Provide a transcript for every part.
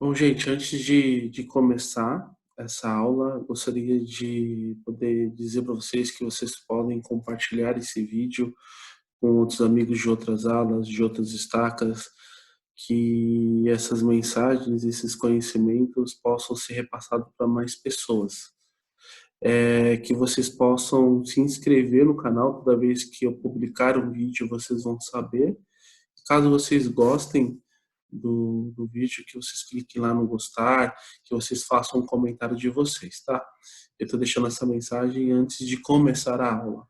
Bom, gente, antes de começar essa aula, gostaria de poder dizer para vocês que vocês podem compartilhar esse vídeo com outros amigos de outras aulas, de outras estacas, que essas mensagens, esses conhecimentos possam ser repassados para mais pessoas. Que vocês possam se inscrever no canal toda vez que eu publicar um vídeo, vocês vão saber. Caso vocês gostem do vídeo, que vocês cliquem lá no gostar, que vocês façam um comentário de vocês, tá? Eu estou deixando essa mensagem antes de começar a aula.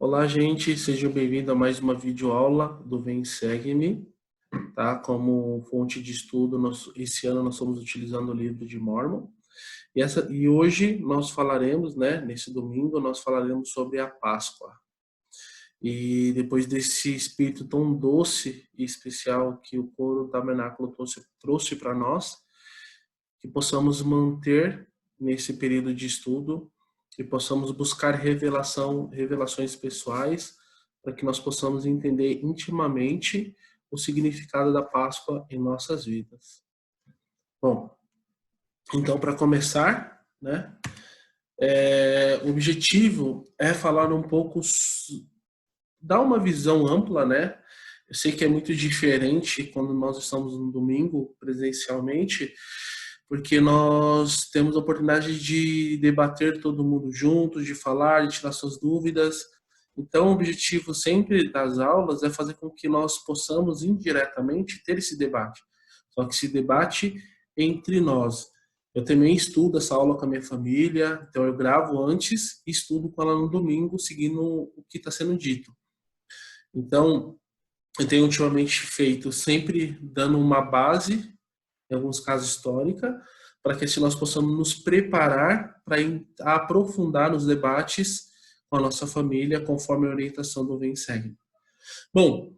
Olá, gente, sejam bem-vindos a mais uma videoaula do Vem Segue-me, tá? Como fonte de estudo, esse ano nós estamos utilizando o livro de Mórmon. E hoje nós falaremos, né, nesse domingo, nós falaremos sobre a Páscoa. E depois desse espírito tão doce e especial que o coro tabernáculo trouxe para nós, que possamos manter nesse período de estudo e possamos buscar revelações pessoais para que nós possamos entender intimamente o significado da Páscoa em nossas vidas. Bom, então para começar, né, o objetivo é falar um pouco, dar uma visão ampla, né? Eu sei que é muito diferente quando nós estamos no domingo presencialmente, porque nós temos a oportunidade de debater todo mundo junto, de falar, de tirar suas dúvidas. Então, o objetivo sempre das aulas é fazer com que nós possamos indiretamente ter esse debate. Só que esse debate entre nós. Eu também estudo essa aula com a minha família, então eu gravo antes e estudo com ela no domingo, seguindo o que está sendo dito. Então, eu tenho ultimamente feito sempre dando uma base, em alguns casos histórica, para que assim nós possamos nos preparar para aprofundar nos debates com a nossa família, conforme a orientação do Vem Segue. Bom,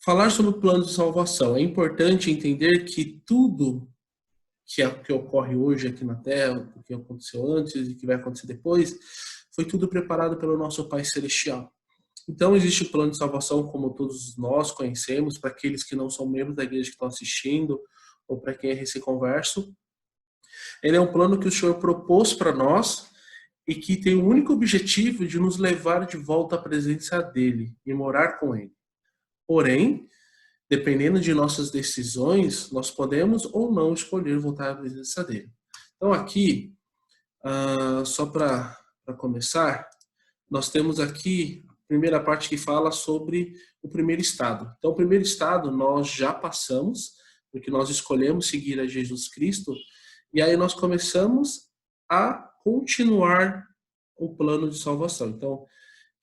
falar sobre o plano de salvação. É importante entender que tudo que ocorre hoje aqui na Terra, o que aconteceu antes e o que vai acontecer depois, foi tudo preparado pelo nosso Pai Celestial. Então, existe o plano de salvação, como todos nós conhecemos, para aqueles que não são membros da igreja que estão assistindo, ou para quem é recém-converso. Ele é um plano que o Senhor propôs para nós e que tem o único objetivo de nos levar de volta à presença dele e morar com ele. Porém, dependendo de nossas decisões, nós podemos ou não escolher voltar à presença dele. Então, aqui, só para começar, nós temos aqui a primeira parte que fala sobre o primeiro estado. Então, o primeiro estado nós já passamos, porque nós escolhemos seguir a Jesus Cristo, e aí nós começamos a continuar o plano de salvação. Então,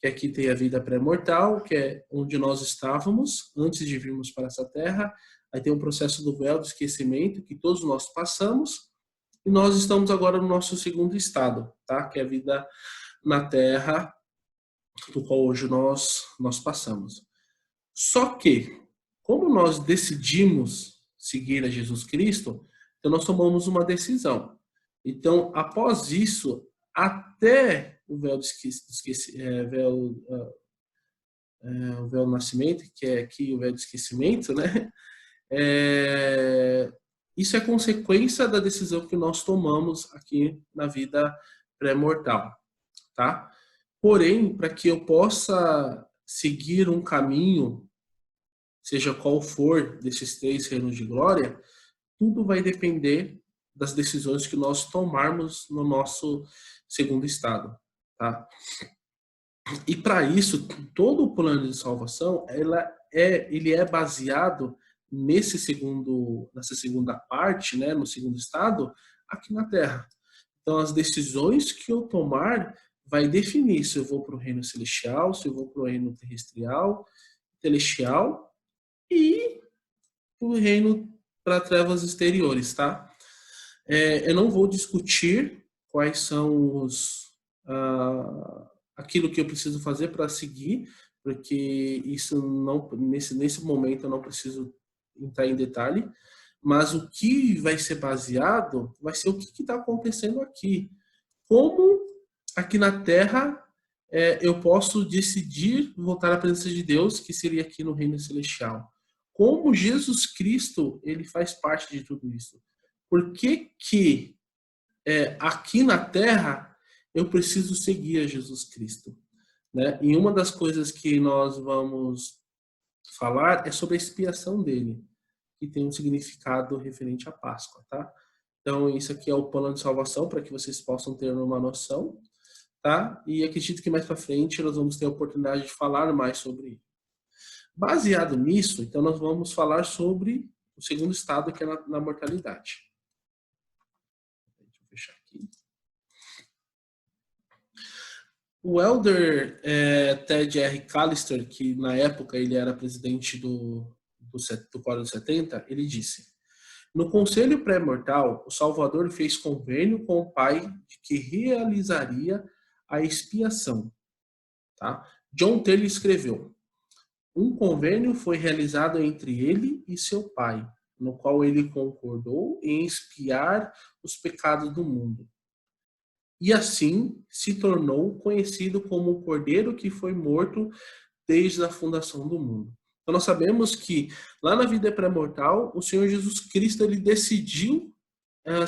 que aqui tem a vida pré-mortal, que é onde nós estávamos antes de virmos para essa terra. Aí tem o processo do véu do esquecimento, que todos nós passamos, e nós estamos agora no nosso segundo estado, tá? Que é a vida na terra, do qual hoje nós passamos. Só que, como nós decidimos seguir a Jesus Cristo, então nós tomamos uma decisão. Então, após isso, até o véu o véu do nascimento, que é aqui o véu do esquecimento, né? Isso é consequência da decisão que nós tomamos aqui na vida pré-mortal, tá? Porém, para que eu possa seguir um caminho, seja qual for desses 3 reinos de glória, tudo vai depender das decisões que nós tomarmos no nosso segundo estado, tá? E para isso, todo o plano de salvação, ele é baseado nessa segunda parte, né, no segundo estado, aqui na Terra. Então, as decisões que eu tomar vai definir se eu vou para o reino celestial, se eu vou para o reino celestial e o reino para trevas exteriores, tá? Eu não vou discutir quais são aquilo que eu preciso fazer para seguir, porque isso não nesse momento eu não preciso entrar em detalhe, mas o que vai ser baseado vai ser o que está acontecendo aqui. Como aqui na Terra eu posso decidir voltar à presença de Deus, que seria aqui no reino celestial. Como Jesus Cristo ele faz parte de tudo isso. Por que aqui na Terra eu preciso seguir a Jesus Cristo, né? E uma das coisas que nós vamos falar é sobre a expiação dele, que tem um significado referente à Páscoa, tá? Então, isso aqui é o plano de salvação, para que vocês possam ter uma noção, tá? E acredito que mais para frente nós vamos ter a oportunidade de falar mais sobre ele. Baseado nisso, então nós vamos falar sobre o segundo estado, que é na mortalidade. Deixa eu fechar aqui. O elder Ted R. Callister, que na época ele era presidente do Quórum 70, ele disse: no conselho pré-mortal, o Salvador fez convênio com o Pai de que realizaria a expiação. Tá? John Taylor escreveu: um convênio foi realizado entre ele e seu Pai, no qual ele concordou em expiar os pecados do mundo. E assim se tornou conhecido como o Cordeiro que foi morto desde a fundação do mundo. Então nós sabemos que lá na vida pré-mortal, o Senhor Jesus Cristo ele decidiu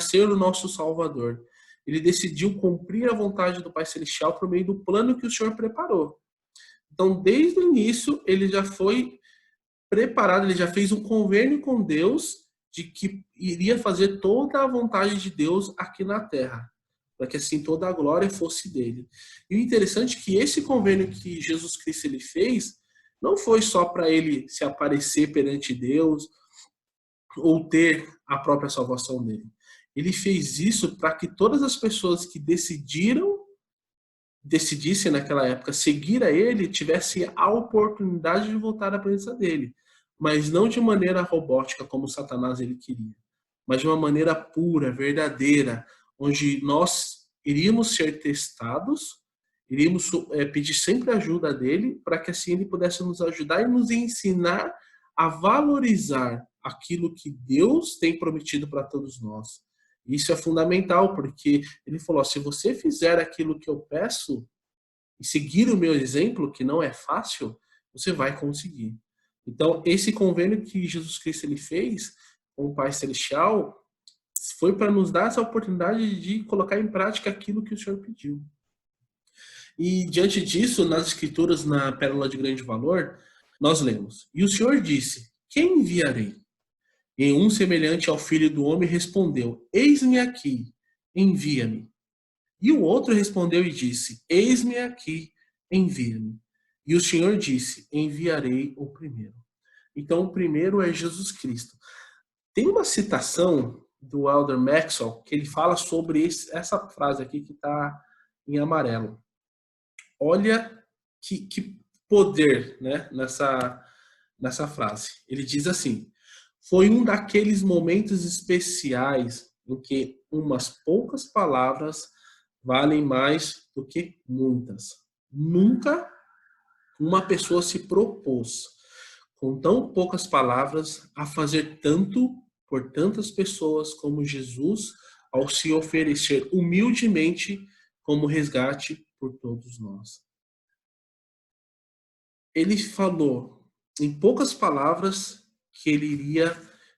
ser o nosso Salvador. Ele decidiu cumprir a vontade do Pai Celestial por meio do plano que o Senhor preparou. Então, desde o início, ele já foi preparado, ele já fez um convênio com Deus de que iria fazer toda a vontade de Deus aqui na terra, para que assim toda a glória fosse dele. E o interessante é que esse convênio que Jesus Cristo ele fez não foi só para ele se aparecer perante Deus ou ter a própria salvação dele. Ele fez isso para que todas as pessoas que decidissem naquela época seguir a ele, tivessem a oportunidade de voltar à presença dele. Mas não de maneira robótica, como Satanás ele queria. Mas de uma maneira pura, verdadeira, onde nós iríamos ser testados, iríamos pedir sempre a ajuda dele, para que assim ele pudesse nos ajudar e nos ensinar a valorizar aquilo que Deus tem prometido para todos nós. Isso é fundamental, porque ele falou: se você fizer aquilo que eu peço e seguir o meu exemplo, que não é fácil, você vai conseguir. Então, esse convênio que Jesus Cristo ele fez com o Pai Celestial foi para nos dar essa oportunidade de colocar em prática aquilo que o Senhor pediu. E diante disso, nas Escrituras, na Pérola de Grande Valor, nós lemos: e o Senhor disse: quem enviarei? E um semelhante ao Filho do Homem respondeu: eis-me aqui, envia-me. E o outro respondeu e disse: eis-me aqui, envia-me. E o Senhor disse: enviarei o primeiro. Então, o primeiro é Jesus Cristo. Tem uma citação do Elder Maxwell que ele fala sobre essa frase aqui que está em amarelo. Olha que poder, né, nessa frase. Ele diz assim: foi um daqueles momentos especiais em que umas poucas palavras valem mais do que muitas. Nunca uma pessoa se propôs, com tão poucas palavras, a fazer tanto por tantas pessoas como Jesus, ao se oferecer humildemente como resgate por todos nós. Ele falou, em poucas palavras, que ele iria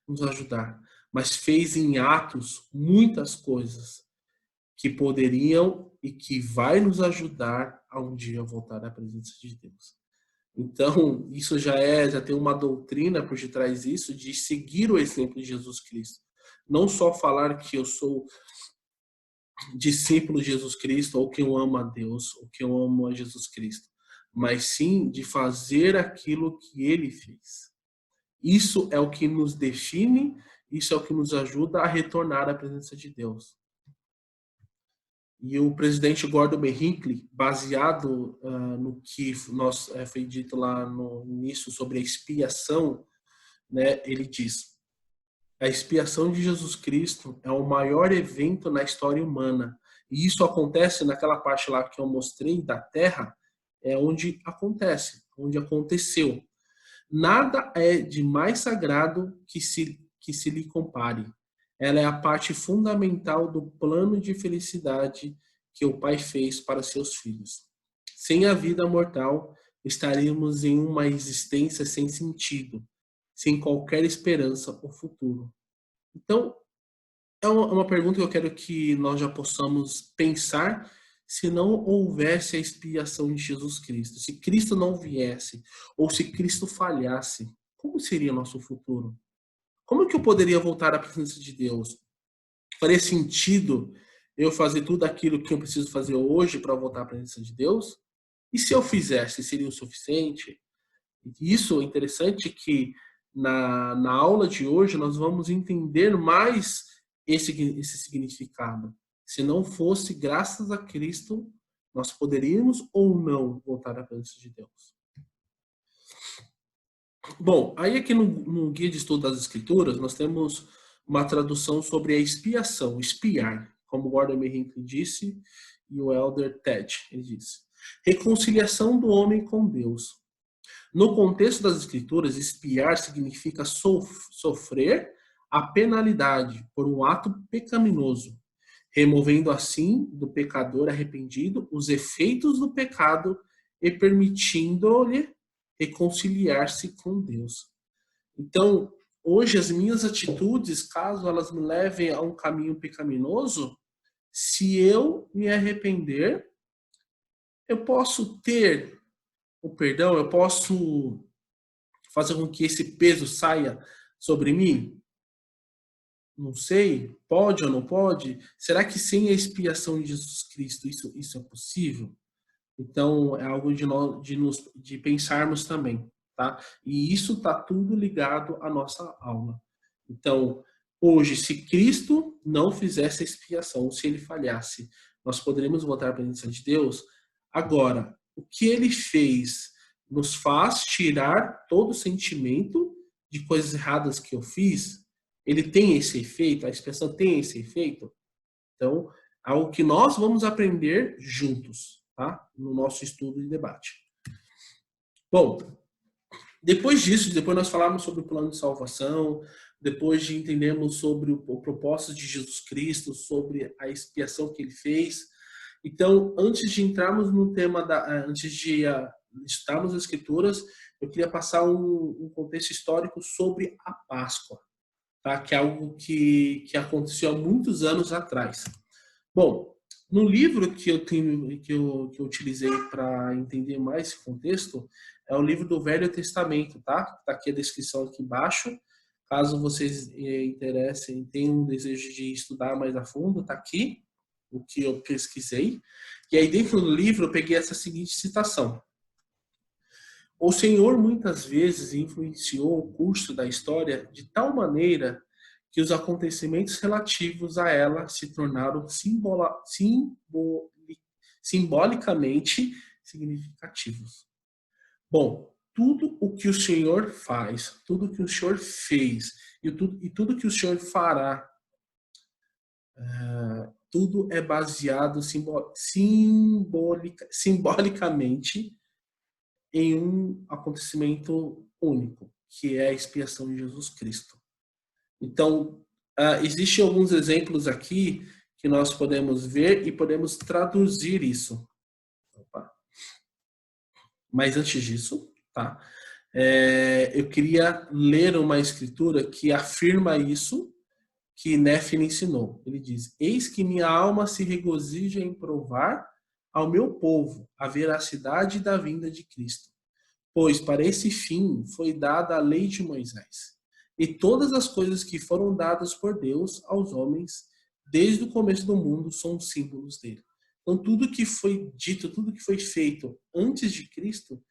nos ajudar, mas fez em atos muitas coisas que poderiam e que vai nos ajudar a um dia voltar à presença de Deus. Então, isso já tem uma doutrina por detrás disso, de seguir o exemplo de Jesus Cristo. Não só falar que eu sou discípulo de Jesus Cristo, ou que eu amo a Deus, ou que eu amo a Jesus Cristo, mas sim de fazer aquilo que ele fez. Isso é o que nos define, isso é o que nos ajuda a retornar à presença de Deus. E o presidente Gordon B. Hinckley, baseado no que foi dito lá no início sobre a expiação, né, ele diz: a expiação de Jesus Cristo é o maior evento na história humana. E isso acontece naquela parte lá que eu mostrei da Terra, é onde acontece, onde aconteceu. Nada é de mais sagrado que se lhe compare. Ela é a parte fundamental do plano de felicidade que o Pai fez para seus filhos. Sem a vida mortal, estaríamos em uma existência sem sentido, sem qualquer esperança ou futuro. Então, é uma pergunta que eu quero que nós já possamos pensar: se não houvesse a expiação de Jesus Cristo, se Cristo não viesse, ou se Cristo falhasse, como seria nosso futuro? Como que eu poderia voltar à presença de Deus? Faria sentido eu fazer tudo aquilo que eu preciso fazer hoje para voltar à presença de Deus? E se eu fizesse, seria o suficiente? Isso é interessante que na aula de hoje nós vamos entender mais esse significado. Se não fosse graças a Cristo, Nós poderíamos ou não voltar à presença de Deus? Bom, aí aqui no Guia de Estudo das Escrituras, nós temos uma tradução sobre a expiação, espiar, como o Gordon B. Hinckley disse e o Elder Ted, ele disse. Reconciliação do homem com Deus. No contexto das Escrituras, espiar significa sofrer a penalidade por um ato pecaminoso, removendo assim do pecador arrependido os efeitos do pecado e permitindo-lhe reconciliar-se com Deus. Então, hoje as minhas atitudes, caso elas me levem a um caminho pecaminoso, se eu me arrepender, eu posso ter o perdão, eu posso fazer com que esse peso saia sobre mim? Não sei, pode ou não pode? Será que sem a expiação de Jesus Cristo isso é possível? Então, é algo de pensarmos também, tá? E isso está tudo ligado à nossa alma. Então, hoje, se Cristo não fizesse a expiação, se ele falhasse, nós poderíamos voltar à presença de Deus. Agora, o que ele fez nos faz tirar todo o sentimento de coisas erradas que eu fiz. Ele tem esse efeito, a expiação tem esse efeito. Então, algo que nós vamos aprender juntos, tá? No nosso estudo e debate. Bom, depois disso, depois nós falarmos sobre o plano de salvação, depois de entendermos sobre o propósito de Jesus Cristo, sobre a expiação que ele fez. Então, antes de entrarmos no tema, antes de estudarmos as Escrituras, eu queria passar um contexto histórico sobre a Páscoa, tá? Que é algo que aconteceu há muitos anos atrás. Bom, no livro que eu utilizei para entender mais esse contexto, é o livro do Velho Testamento, tá? Tá aqui a descrição aqui embaixo. Caso vocês interessem, tenham um desejo de estudar mais a fundo, tá aqui o que eu pesquisei. E aí dentro do livro eu peguei essa seguinte citação: o Senhor muitas vezes influenciou o curso da história de tal maneira que os acontecimentos relativos a ela se tornaram simbolicamente significativos. Bom, tudo o que o Senhor faz, tudo o que o Senhor fez e tudo que o Senhor fará, tudo é baseado simbolicamente em um acontecimento único, que é a expiação de Jesus Cristo. Então, existem alguns exemplos aqui que nós podemos ver e podemos traduzir isso. Opa. Mas antes disso, tá? Eu queria ler uma escritura que afirma isso, que Néfili ensinou. Ele diz: eis que minha alma se regozija em provar ao meu povo a veracidade da vinda de Cristo. Pois para esse fim foi dada a lei de Moisés, e todas as coisas que foram dadas por Deus aos homens desde o começo do mundo são símbolos dele. Então tudo que foi dito, tudo que foi feito antes de Cristo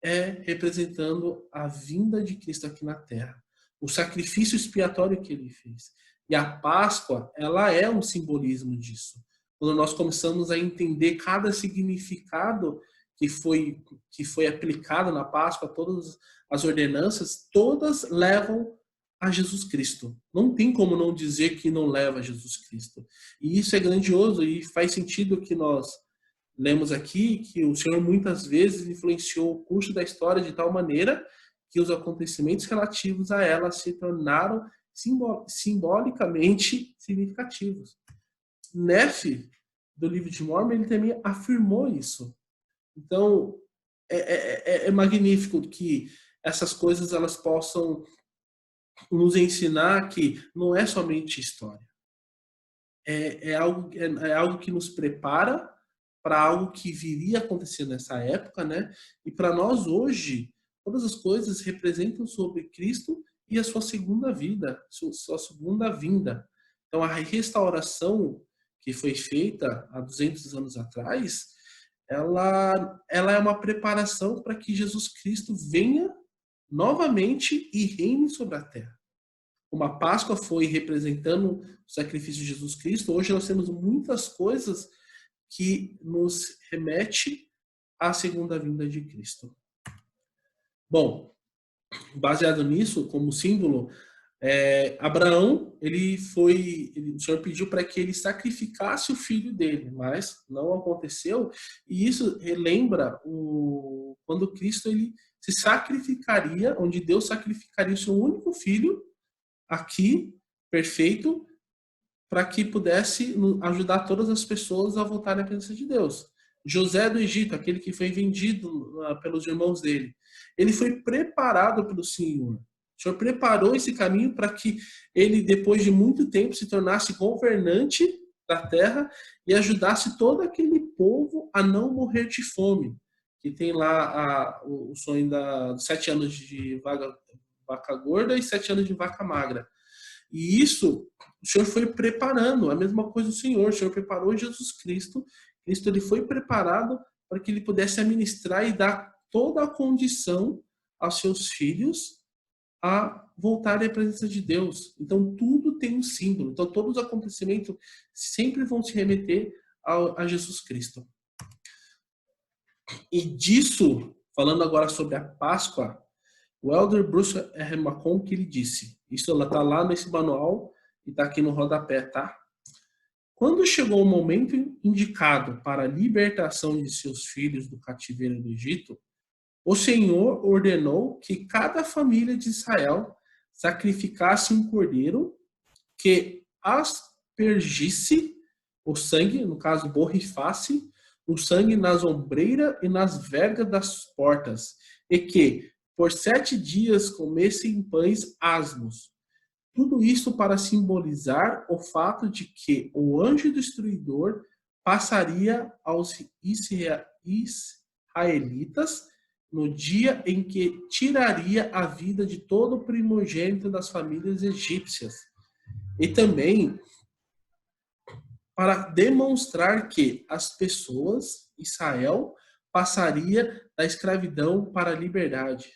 é representando a vinda de Cristo aqui na Terra, o sacrifício expiatório que ele fez. E a Páscoa, ela é um simbolismo disso. Quando nós começamos a entender cada significado que foi aplicado na Páscoa, todas as ordenanças, todas levam a Jesus Cristo. Não tem como não dizer que não leva a Jesus Cristo. E isso é grandioso e faz sentido que nós lemos aqui, que o Senhor muitas vezes influenciou o curso da história de tal maneira que os acontecimentos relativos a ela se tornaram simbolicamente significativos. Nefe, do livro de Mormon, ele também afirmou isso. Então, é magnífico que essas coisas elas possam nos ensinar que não é somente história. É algo que nos prepara para algo que viria a acontecer nessa época, né? E para nós hoje, todas as coisas representam sobre Cristo e a sua segunda vida, sua segunda vinda. Então, a restauração que foi feita há 200 anos atrás, ela é uma preparação para que Jesus Cristo venha novamente e reine sobre a terra. Como a Páscoa foi representando o sacrifício de Jesus Cristo, hoje nós temos muitas coisas que nos remete à segunda vinda de Cristo. Bom, baseado nisso, como símbolo, Abraão, o Senhor pediu para que ele sacrificasse o filho dele, mas não aconteceu. E isso relembra quando Cristo ele se sacrificaria, onde Deus sacrificaria o seu único filho aqui, perfeito, para que pudesse ajudar todas as pessoas a voltarem à presença de Deus. José do Egito, aquele que foi vendido pelos irmãos dele, ele foi preparado pelo Senhor. O Senhor preparou esse caminho para que ele, depois de muito tempo, se tornasse governante da terra e ajudasse todo aquele povo a não morrer de fome. Que tem lá o sonho dos 7 anos de vaca gorda e 7 anos de vaca magra. E isso, o Senhor foi preparando. A mesma coisa o Senhor preparou Jesus Cristo. Cristo ele foi preparado para que ele pudesse administrar e dar toda a condição aos seus filhos a voltarem à presença de Deus. Então, tudo tem um símbolo. Então, todos os acontecimentos sempre vão se remeter a Jesus Cristo. E disso, falando agora sobre a Páscoa, o Elder Bruce R. McConkie, ele disse, isso ela está lá nesse manual e está aqui no rodapé, tá? Quando chegou o momento indicado para a libertação de seus filhos do cativeiro do Egito, o Senhor ordenou que cada família de Israel sacrificasse um cordeiro que aspergisse o sangue, no caso borrifasse, o sangue nas ombreiras e nas vergas das portas, e que por 7 dias comessem pães asmos. Tudo isso para simbolizar o fato de que o anjo destruidor passaria aos israelitas no dia em que tiraria a vida de todo o primogênito das famílias egípcias. E também para demonstrar que as pessoas, Israel, passaria da escravidão para a liberdade,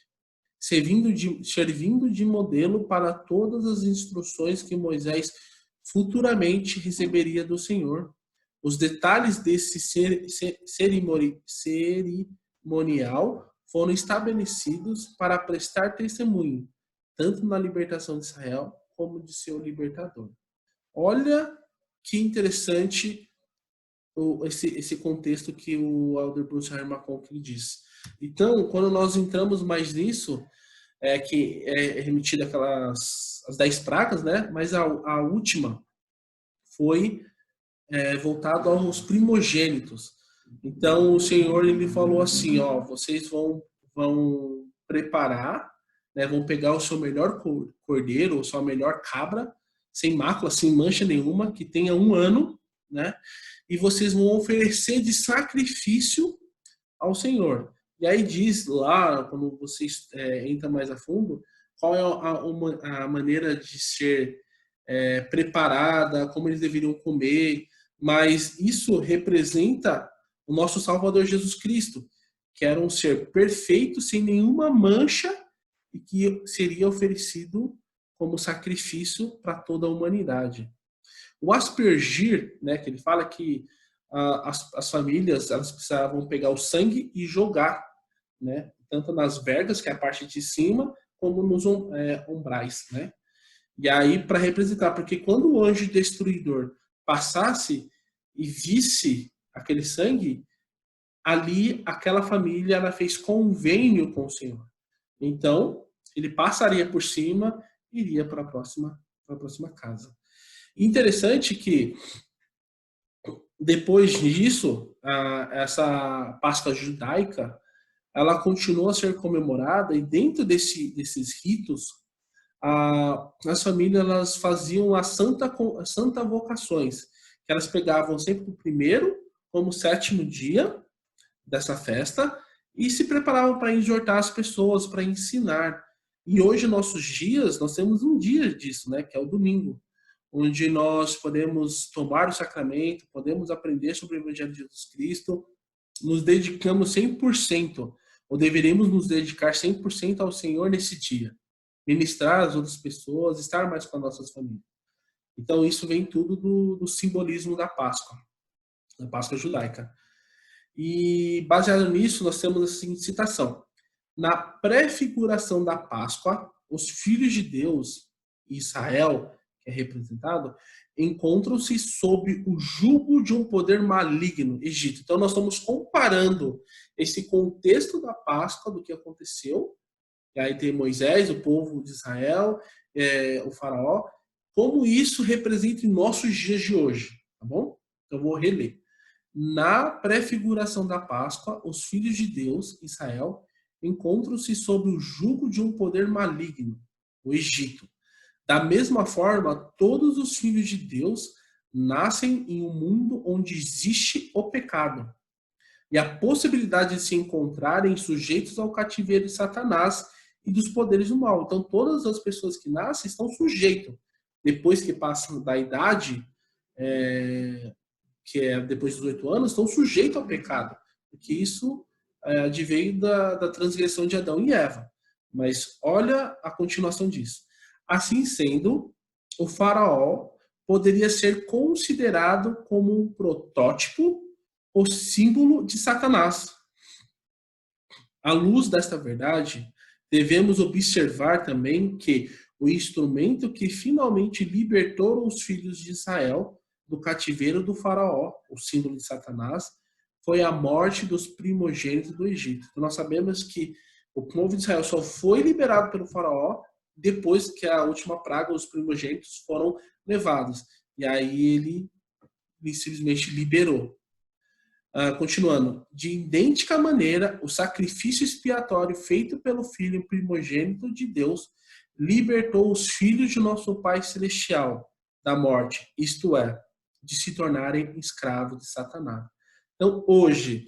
servindo de modelo para todas as instruções que Moisés futuramente receberia do Senhor. Os detalhes desse cerimonial foram estabelecidos para prestar testemunho, tanto na libertação de Israel como de seu libertador. Olha que interessante esse contexto que o Elder Bruce R. McConkie diz. Então, quando nós entramos mais nisso, que é remetida as 10 pragas, né? Mas a última foi voltado aos primogênitos. Então, o Senhor ele falou assim, ó, vocês vão preparar, né, vão pegar o seu melhor cordeiro, ou sua melhor cabra, sem mácula, sem mancha nenhuma, que tenha 1 ano, né? E vocês vão oferecer de sacrifício ao Senhor. E aí diz lá, quando vocês entram mais a fundo, qual é a maneira de ser preparada, como eles deveriam comer, mas isso representa o nosso Salvador Jesus Cristo, que era um ser perfeito, sem nenhuma mancha, e que seria oferecido como sacrifício para toda a humanidade. O aspergir, né, que ele fala que as famílias elas precisavam pegar o sangue e jogar, né, tanto nas vergas, que é a parte de cima, como nos ombrais, né? E aí para representar, porque quando o anjo destruidor passasse e visse aquele sangue, ali aquela família ela fez convênio com o Senhor. Então ele passaria por cima e iria para a próxima casa. Interessante que depois disso, essa Páscoa judaica, ela continua a ser comemorada e dentro desses ritos, as famílias elas faziam as santa vocações, que elas pegavam sempre o primeiro como o 7º dia dessa festa e se preparavam para exortar as pessoas, para ensinar. E hoje, nossos dias, nós temos um dia disso, né, que é o domingo, onde nós podemos tomar o sacramento, podemos aprender sobre o Evangelho de Jesus Cristo, nos dedicamos 100%, ou deveríamos nos dedicar 100% ao Senhor nesse dia. Ministrar às outras pessoas, estar mais com as nossas famílias. Então, isso vem tudo do simbolismo da Páscoa. da Páscoa judaica. E baseado nisso, nós temos a seguinte citação: na prefiguração da Páscoa, os filhos de Deus, Israel, que é representado, encontram-se sob o jugo de um poder maligno, Egito. Então, nós estamos comparando esse contexto da Páscoa, do que aconteceu, e aí tem Moisés, o povo de Israel, o faraó, como isso representa em nossos dias de hoje, tá bom? Então, eu vou reler. Na prefiguração da Páscoa, os filhos de Deus, Israel, encontram-se sob o jugo de um poder maligno, o Egito. Da mesma forma, todos os filhos de Deus nascem em um mundo onde existe o pecado e a possibilidade de se encontrarem sujeitos ao cativeiro de Satanás e dos poderes do mal. Então, todas as pessoas que nascem estão sujeitas. Depois que passam da idade, que é depois dos 8 anos, estão sujeitos ao pecado, porque isso advém da transgressão de Adão e Eva. Mas olha a continuação disso. Assim sendo, o faraó poderia ser considerado como um protótipo ou símbolo de Satanás. À luz desta verdade, devemos observar também que o instrumento que finalmente libertou os filhos de Israel do cativeiro do faraó, o símbolo de Satanás, foi a morte dos primogênitos do Egito. Então, nós sabemos que o povo de Israel só foi liberado pelo faraó depois que a última praga, os primogênitos, foram levados. E aí ele simplesmente liberou. Continuando, de idêntica maneira, o sacrifício expiatório feito pelo Filho primogênito de Deus libertou os filhos de nosso Pai Celestial da morte, isto é, de se tornarem escravos de Satanás. Então, hoje,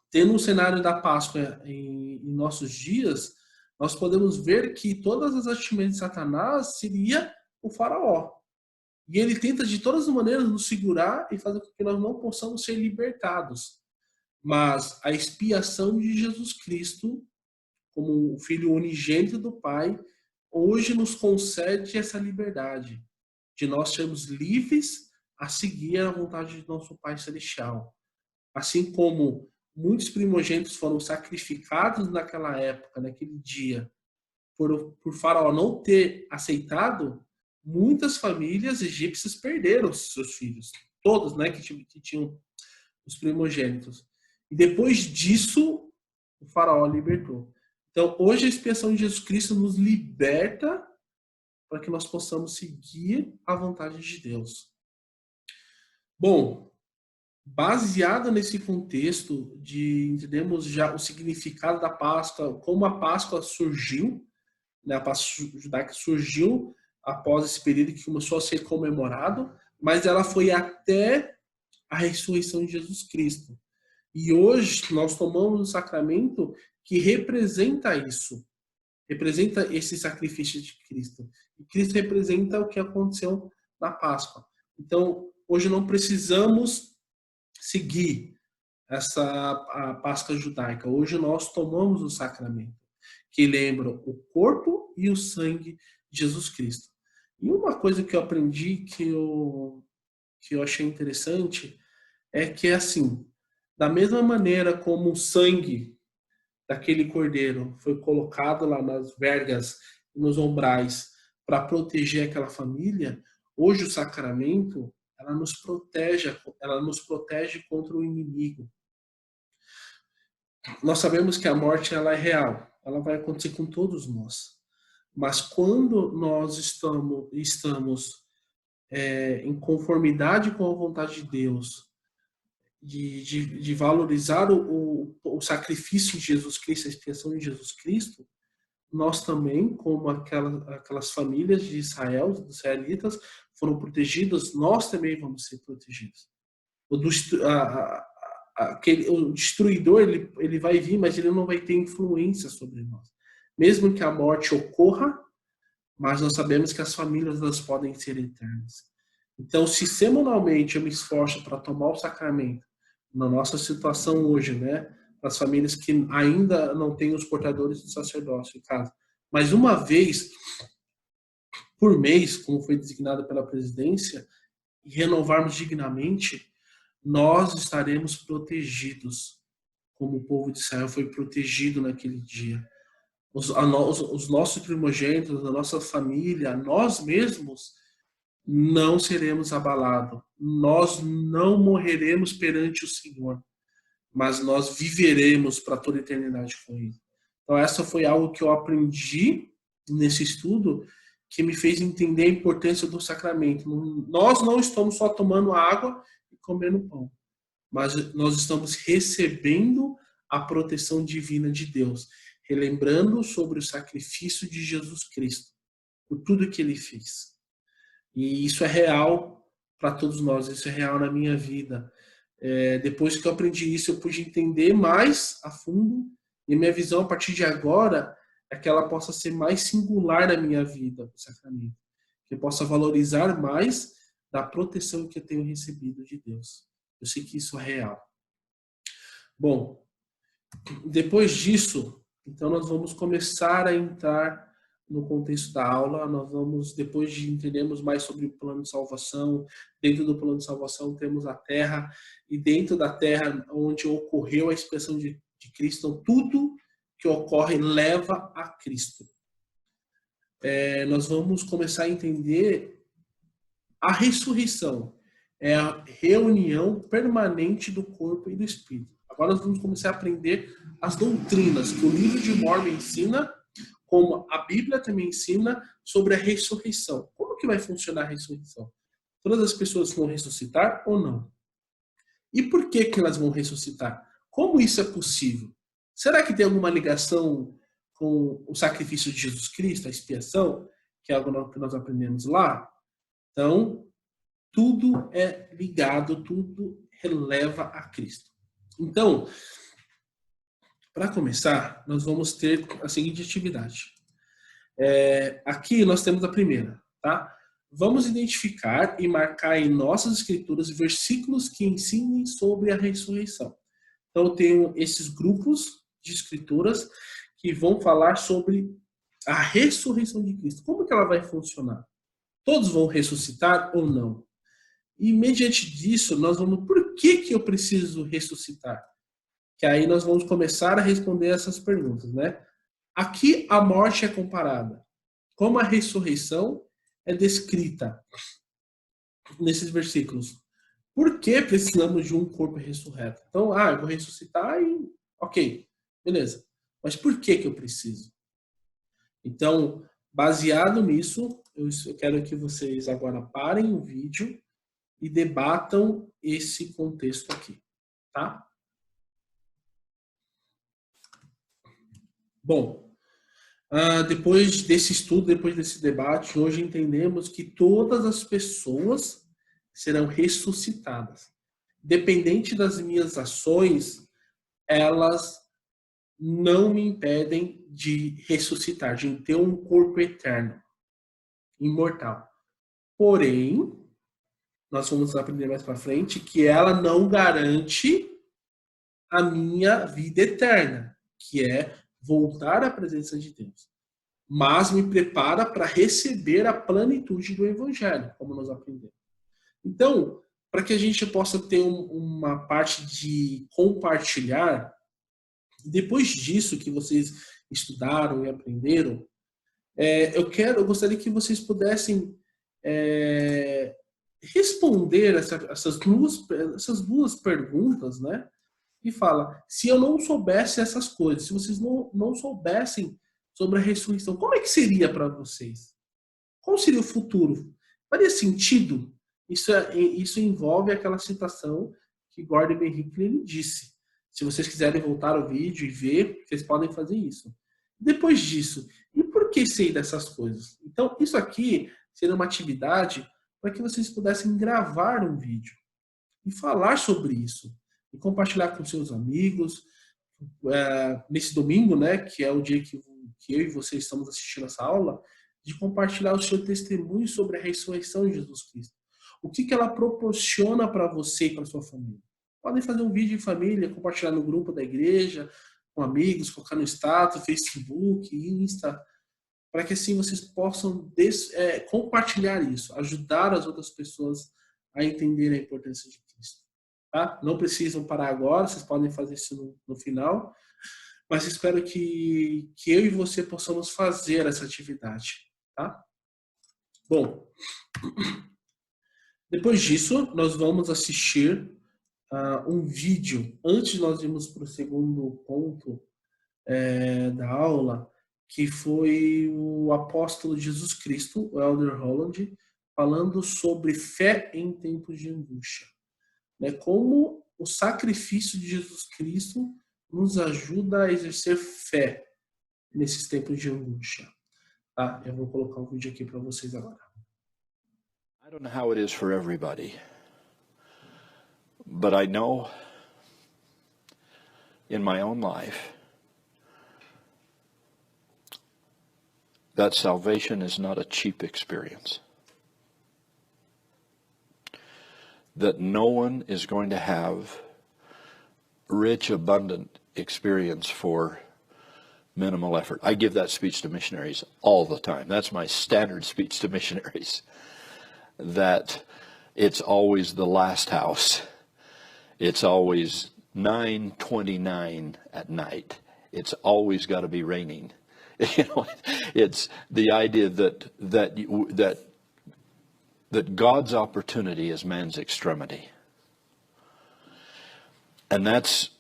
tendo um cenário da Páscoa em nossos dias, nós podemos ver que todas as atividades de Satanás seria o faraó. E ele tenta de todas as maneiras nos segurar e fazer com que nós não possamos ser libertados. Mas a expiação de Jesus Cristo, como o Filho unigênito do Pai, hoje nos concede essa liberdade de nós sermos livres a seguir a vontade de nosso Pai Celestial. Assim como muitos primogênitos foram sacrificados naquela época, naquele dia, por Faraó não ter aceitado, muitas famílias egípcias perderam seus filhos. Todos, né, que tinham os primogênitos. E depois disso, o Faraó libertou. Então, hoje a expiação de Jesus Cristo nos liberta para que nós possamos seguir a vontade de Deus. Bom, baseado nesse contexto de entendemos já o significado da Páscoa, como a Páscoa surgiu, né, a Páscoa judaica surgiu após esse período que começou a ser comemorado, mas ela foi até a ressurreição de Jesus Cristo. E hoje nós tomamos um sacramento que representa isso, representa esse sacrifício de Cristo. E Cristo representa o que aconteceu na Páscoa. Então, hoje não precisamos seguir a Páscoa judaica. Hoje nós tomamos o sacramento, que lembra o corpo e o sangue de Jesus Cristo. E uma coisa que eu aprendi, que eu achei interessante, é que é assim, da mesma maneira como o sangue daquele cordeiro foi colocado lá nas vergas, nos umbrais, para proteger aquela família, hoje o sacramento, ela nos protege contra o inimigo. Nós sabemos que a morte ela é real, ela vai acontecer com todos nós. Mas quando nós estamos em conformidade com a vontade de Deus, de valorizar o sacrifício de Jesus Cristo, a expiação de Jesus Cristo, nós também, como aquelas famílias de Israel, dos israelitas, foram protegidas, nós também vamos ser protegidos. O destruidor, ele vai vir, mas ele não vai ter influência sobre nós. Mesmo que a morte ocorra, mas nós sabemos que as famílias elas podem ser eternas. Então, se semanalmente eu me esforço para tomar o sacramento, na nossa situação hoje, né, as famílias que ainda não têm os portadores do sacerdócio em casa, mas uma vez por mês, como foi designado pela presidência, e renovarmos dignamente, nós estaremos protegidos, como o povo de Israel foi protegido naquele dia. Os nossos primogênitos, a nossa família, nós mesmos, não seremos abalados. Nós não morreremos perante o Senhor, mas nós viveremos para toda a eternidade com Ele. Então, essa foi algo que eu aprendi nesse estudo, que me fez entender a importância do sacramento. Nós não estamos só tomando água e comendo pão, mas nós estamos recebendo a proteção divina de Deus, relembrando sobre o sacrifício de Jesus Cristo, por tudo que Ele fez. E isso é real para todos nós, isso é real na minha vida. Depois que eu aprendi isso, eu pude entender mais a fundo, e minha visão a partir de agora é que ela possa ser mais singular na minha vida, o sacramento. Que eu possa valorizar mais da proteção que eu tenho recebido de Deus. Eu sei que isso é real. Bom, depois disso, então nós vamos começar a entrar no contexto da aula. Nós vamos, depois de entendermos mais sobre o plano de salvação, dentro do plano de salvação temos a terra, e dentro da terra onde ocorreu a expressão de Cristo, então, tudo que ocorre leva a Cristo. Nós vamos começar a entender a ressurreição, é a reunião permanente do corpo e do espírito. Agora nós vamos começar a aprender as doutrinas que o livro de Mormon ensina, como a Bíblia também ensina, sobre a ressurreição. Como que vai funcionar a ressurreição? Todas as pessoas vão ressuscitar ou não? E por que que elas vão ressuscitar? Como isso é possível? Será que tem alguma ligação com o sacrifício de Jesus Cristo, a expiação, que é algo que nós aprendemos lá? Então, tudo é ligado, tudo releva a Cristo. Então, para começar, nós vamos ter a seguinte atividade. Aqui nós temos a primeira, tá? Vamos identificar e marcar em nossas escrituras versículos que ensinem sobre a ressurreição. Então, eu tenho esses grupos de escrituras que vão falar sobre a ressurreição de Cristo. Como que ela vai funcionar? Todos vão ressuscitar ou não? E, mediante disso, nós vamos... Por que eu preciso ressuscitar? Que aí nós vamos começar a responder essas perguntas, né? Aqui a morte é comparada. Como a ressurreição é descrita nesses versículos. Por que precisamos de um corpo ressurreto? Então, eu vou ressuscitar e... Ok, beleza. Mas por que eu preciso? Então, baseado nisso, eu quero que vocês agora parem o vídeo e debatam esse contexto aqui, tá? Bom, depois desse estudo, depois desse debate, hoje entendemos que todas as pessoas serão ressuscitadas. Dependente das minhas ações, elas não me impedem de ressuscitar, de ter um corpo eterno, imortal. Porém, nós vamos aprender mais para frente que ela não garante a minha vida eterna, que é voltar à presença de Deus. Mas me prepara para receber a plenitude do Evangelho, como nós aprendemos. Então, para que a gente possa ter uma parte de compartilhar, depois disso que vocês estudaram e aprenderam, eu gostaria que vocês pudessem responder essas duas perguntas, né? E fala, se eu não soubesse essas coisas, se vocês não soubessem sobre a ressurreição, como é que seria para vocês? Qual seria o futuro? Faria sentido? Isso envolve aquela citação que Gordon B. Hinckley disse. Se vocês quiserem voltar ao vídeo e ver, vocês podem fazer isso. Depois disso, e por que sei dessas coisas? Então, isso aqui seria uma atividade para que vocês pudessem gravar um vídeo e falar sobre isso. E compartilhar com seus amigos. Nesse domingo, né, que é o dia que eu e você estamos assistindo essa aula, de compartilhar o seu testemunho sobre a ressurreição de Jesus Cristo. O que ela proporciona para você e para sua família. Podem fazer um vídeo em família, compartilhar no grupo da igreja, com amigos, colocar no status, Facebook, Insta, para que assim vocês possam compartilhar isso, ajudar as outras pessoas a entenderem a importância de Cristo. tá? Não precisam parar agora, vocês podem fazer isso no final, mas espero que eu e você possamos fazer essa atividade, tá? Bom, depois disso, nós vamos assistir um vídeo. Antes de nós irmos para o segundo ponto da aula, que foi o apóstolo Jesus Cristo, o Elder Holland, falando sobre fé em tempos de angústia. Né? Como o sacrifício de Jesus Cristo nos ajuda a exercer fé nesses tempos de angústia. Tá? Eu vou colocar um vídeo aqui para vocês agora. I don't know how it is for everybody, but I know in my own life that salvation is not a cheap experience. That no one is going to have rich, abundant experience for minimal effort. I give that speech to missionaries all the time. That's my standard speech to missionaries. That it's always the last house. It's always 9:29 at night. It's always got to be raining. You know, it's the idea that God's opportunity is man's extremity. And that's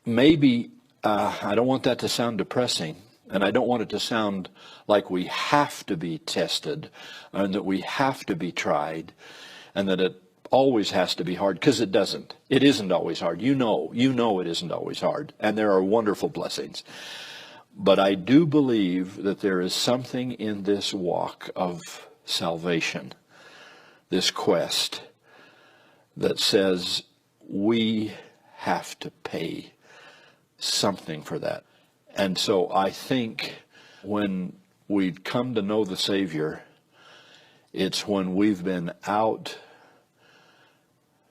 maybe, I don't want that to sound depressing, and I don't want it to sound like we have to be tested and that we have to be tried and that it always has to be hard, because it doesn't. It isn't always hard. You know it isn't always hard, and there are wonderful blessings. But I do believe that there is something in this walk of salvation, this quest, that says we have to pay something for that. And so I think when we come to know the Savior, it's when we've been out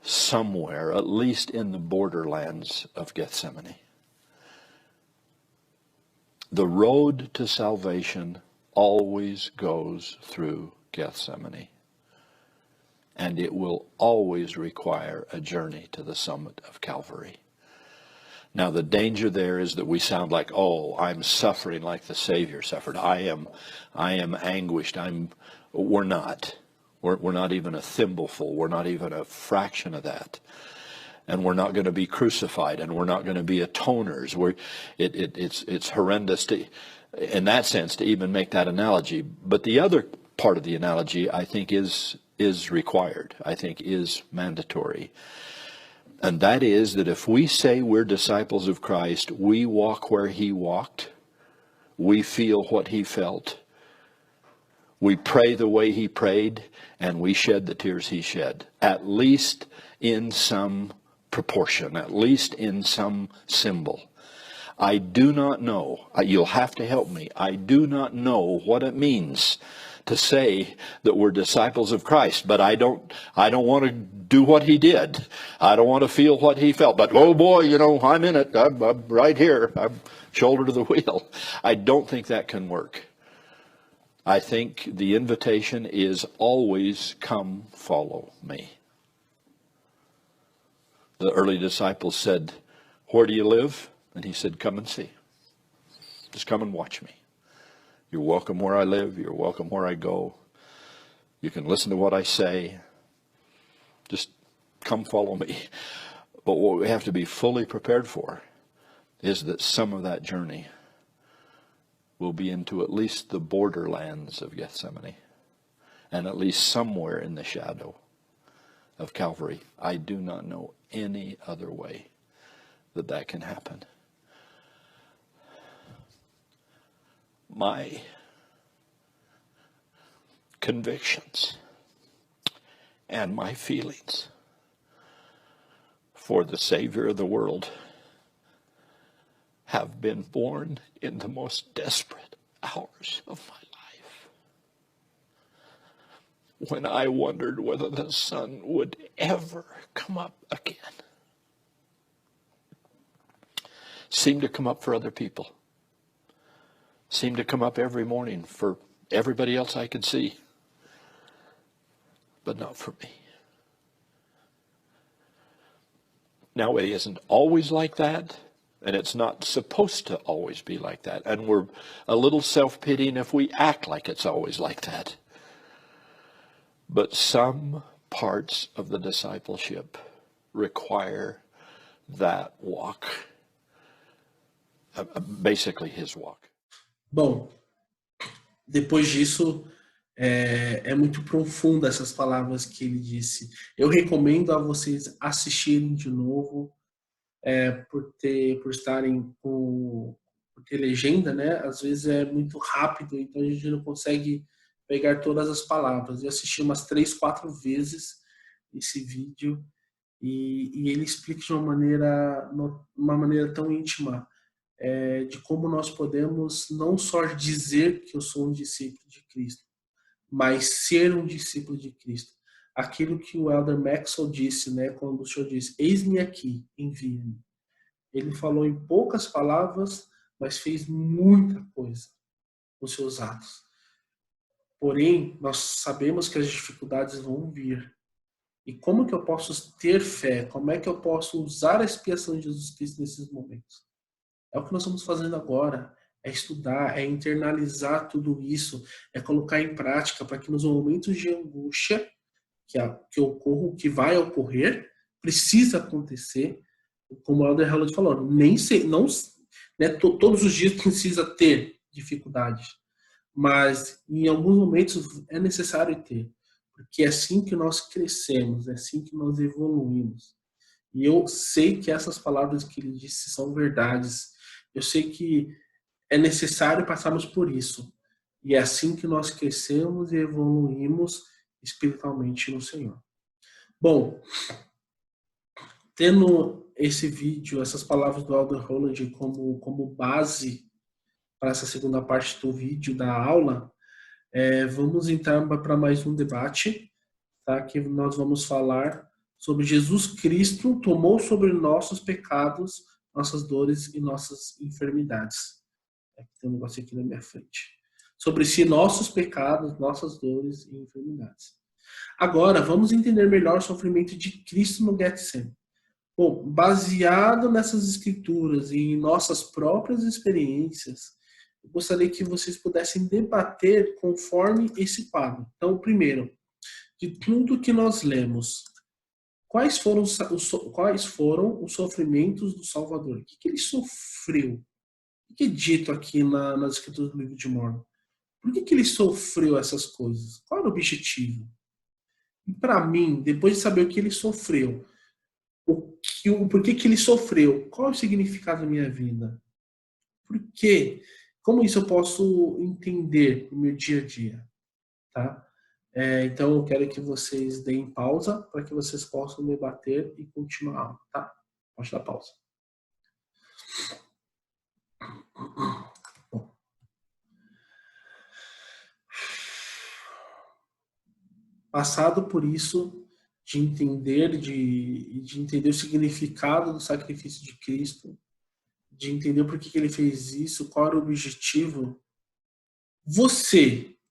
somewhere, at least in the borderlands of Gethsemane. The road to salvation always goes through Gethsemane, and it will always require a journey to the summit of Calvary. Now, the danger there is that we sound like, oh, I'm suffering like the Savior suffered. I am anguished. We're not. We're not even a thimbleful. We're not even a fraction of that. And we're not going to be crucified, and we're not going to be atoners. It's horrendous in that sense to even make that analogy. But the other part of the analogy, I think, is required. I think is mandatory. And that is that if we say we're disciples of Christ, we walk where he walked, we feel what he felt, we pray the way he prayed, and we shed the tears he shed, at least in some proportion, at least in some symbol. I do not know, you'll have to help me, I do not know what it means to say that we're disciples of Christ, but I don't want to do what he did. I don't want to feel what he felt. But oh boy, I'm in it. I'm right here. I'm shoulder to the wheel. I don't think that can work. I think the invitation is always come follow me. The early disciples said, where do you live? And he said, come and see. Just come and watch me. You're welcome where I live. You're welcome where I go. You can listen to what I say. Just come follow me. But what we have to be fully prepared for is that some of that journey will be into at least the borderlands of Gethsemane and at least somewhere in the shadow of Calvary. I do not know any other way that can happen. My convictions and my feelings for the Savior of the world have been born in the most desperate hours of my life, when I wondered whether the sun would ever come up again. Seemed to come up for other people. Seemed to come up every morning for everybody else I could see, but not for me. Now, it isn't always like that, and it's not supposed to always be like that. And we're a little self-pitying if we act like it's always like that. But some parts of the discipleship require that walk, basically his walk. Bom, depois disso, é muito profunda essas palavras que ele disse. Eu recomendo a vocês assistirem de novo, por ter legenda, né? Às vezes é muito rápido, então a gente não consegue pegar todas as palavras. Eu assisti umas 3, 4 vezes esse vídeo e ele explica de uma maneira tão íntima, de como nós podemos não só dizer que eu sou um discípulo de Cristo, mas ser um discípulo de Cristo. Aquilo que o Elder Maxwell disse, né, quando o Senhor disse, eis-me aqui, envia-me. Ele falou em poucas palavras, mas fez muita coisa nos seus atos. Porém, nós sabemos que as dificuldades vão vir. E como que eu posso ter fé? Como é que eu posso usar a expiação de Jesus Cristo nesses momentos? É o que nós estamos fazendo agora. É estudar, é internalizar tudo isso, é colocar em prática para que nos momentos de angústia que vai ocorrer, precisa acontecer, como o Elder Howland falou, todos os dias precisa ter dificuldades, mas em alguns momentos é necessário ter, porque é assim que nós crescemos, é assim que nós evoluímos. E eu sei que essas palavras que ele disse são verdades. Eu sei que é necessário passarmos por isso. E é assim que nós crescemos e evoluímos espiritualmente no Senhor. Bom, tendo esse vídeo, essas palavras do Elder Howland como base para essa segunda parte do vídeo da aula, vamos entrar para mais um debate, tá? Que nós vamos falar sobre Jesus Cristo tomou sobre nossos pecados, nossas dores e nossas enfermidades. Tem um negócio aqui na minha frente. Sobre si, nossos pecados, nossas dores e enfermidades. Agora, vamos entender melhor o sofrimento de Cristo no Getsemane. Bom, baseado nessas escrituras e em nossas próprias experiências, eu gostaria que vocês pudessem debater conforme esse quadro. Então, primeiro, de tudo que nós lemos, quais foram os sofrimentos do Salvador? O que ele sofreu? O que é dito aqui nas escrituras do livro de Mórmon? Por que ele sofreu essas coisas? Qual era o objetivo? E para mim, depois de saber o que ele sofreu, por que ele sofreu, qual é o significado da minha vida? Por quê? Como isso eu posso entender no meu dia a dia? Tá? Então eu quero que vocês deem pausa para que vocês possam debater e continuar a aula. Tá? Pode dar pausa. Passado por isso, de entender o significado do sacrifício de Cristo, de entender por que ele fez isso, qual era o objetivo,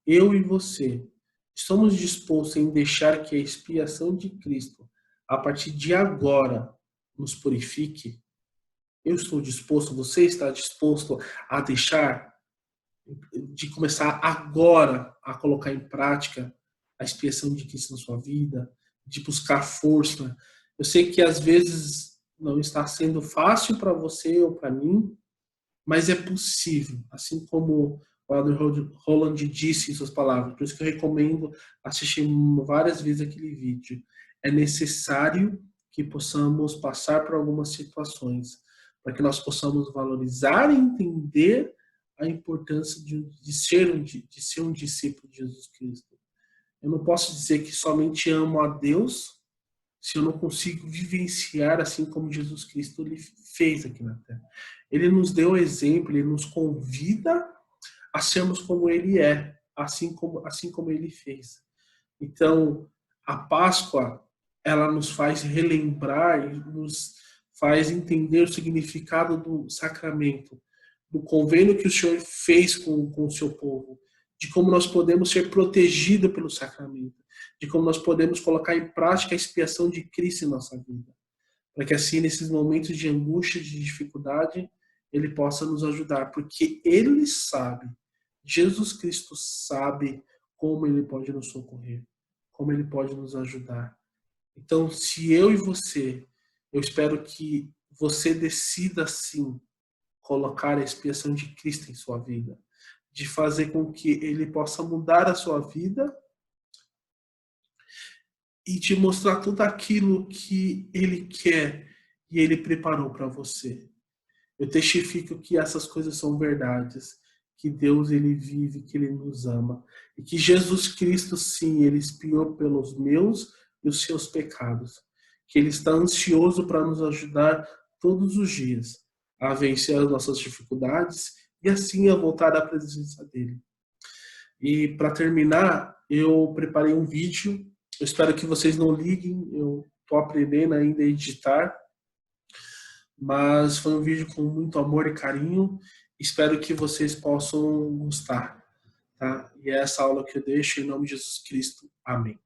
eu e você, estamos dispostos em deixar que a expiação de Cristo, a partir de agora, nos purifique? Eu estou disposto, você está disposto a deixar, de começar agora a colocar em prática a expiação de Cristo na sua vida, de buscar força? Eu sei que às vezes não está sendo fácil para você ou para mim, mas é possível, assim como o Elder Howland disse em suas palavras. Por isso que eu recomendo assistir várias vezes aquele vídeo. É necessário que possamos passar por algumas situações, para que nós possamos valorizar e entender a importância de ser um discípulo de Jesus Cristo. Eu não posso dizer que somente amo a Deus se eu não consigo vivenciar assim como Jesus Cristo ele fez aqui na Terra. Ele nos deu exemplo, ele nos convida a sermos como ele é, assim como ele fez. Então, a Páscoa, ela nos faz relembrar e nos faz entender o significado do sacramento, do convênio que o Senhor fez com o seu povo, de como nós podemos ser protegidos pelo sacramento, de como nós podemos colocar em prática a expiação de Cristo em nossa vida. para que assim, nesses momentos de angústia, de dificuldade, Ele possa nos ajudar, porque Ele sabe, Jesus Cristo sabe como Ele pode nos socorrer, como Ele pode nos ajudar. Então, se eu e você, eu espero que você decida sim colocar a expiação de Cristo em sua vida, de fazer com que Ele possa mudar a sua vida e te mostrar tudo aquilo que Ele quer e Ele preparou para você. Eu testifico que essas coisas são verdades, que Deus Ele vive, que Ele nos ama e que Jesus Cristo sim, Ele expiou pelos meus e os seus pecados, que Ele está ansioso para nos ajudar todos os dias a vencer as nossas dificuldades e assim a voltar à presença dEle. E para terminar, eu preparei um vídeo. Eu espero que vocês não liguem, eu estou aprendendo ainda a editar, mas foi um vídeo com muito amor e carinho. Espero que vocês possam gostar, tá? E é essa aula que eu deixo em nome de Jesus Cristo. Amém.